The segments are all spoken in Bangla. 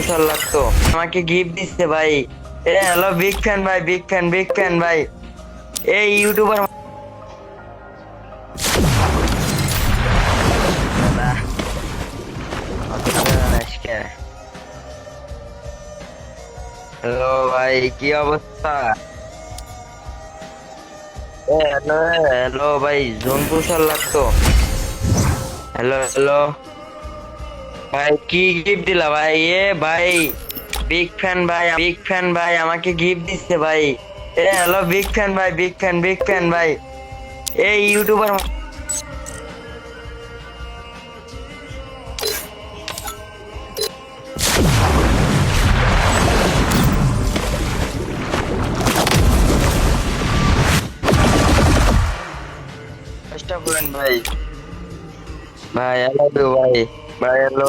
বিশাল লাগতো, আমাকে গিফট দিচ্ছে ভাই। এ হ্যালো, বিগ ফ্যান ভাই, বিগ ফ্যান, বিগ ফ্যান ভাই। এই ইউটিউবার হ্যালো ভাই, কি অবস্থা? হ্যালো, হ্যালো ভাই, জন্টু বিশাল লাগতো। হ্যালো হ্যালো ভাই, কি গিফট দিলা ভাই? এ ভাই, বিগ ফ্যান ভাই, বিগ ফ্যান ভাই, আমাকে গিফট দিচ্ছে ভাই। এ হ্যালো, বিগ ফ্যান ভাই, বিগ ফ্যান, বিগ ফ্যান ভাই। এই ইউটিউবার চেষ্টা করেন ভাই। ভাই হ্যালো ভাই, ভাই হ্যালো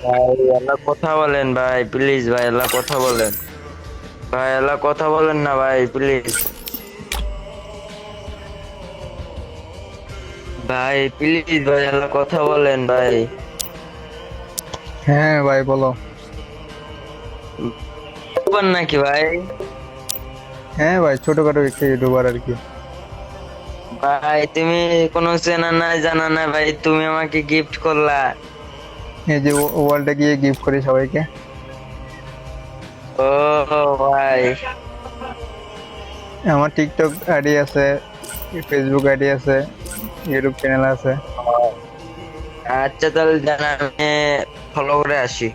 ভাই, আল্লাহ কথা বলেন ভাই, প্লিজ ভাই, আল্লাহ কথা বলেন ভাই, আল্লাহ কথা বলেন না ভাই, প্লিজ ভাই, প্লিজ ভাই, আল্লাহ কথা বলেন ভাই। হ্যাঁ ভাই বলো। বলেন নাকি ভাই? হ্যাঁ ভাই, ছোটখাটো একটা ইউটিউবার আর কি। ভাই তুমি কোনো চেনা নাই জানা নাই ভাই, তুমি আমাকে গিফট করলা। এই যে ওয়ার্ল্ডে গিয়ে গিফট করি সবাইকে। ও ভাই, আমার টিকটক আইডি আছে, ফেসবুক আইডি আছে, ইউটিউব চ্যানেল আছে। আচ্ছা তাহলে জানা, আমি ফলো করে আসি।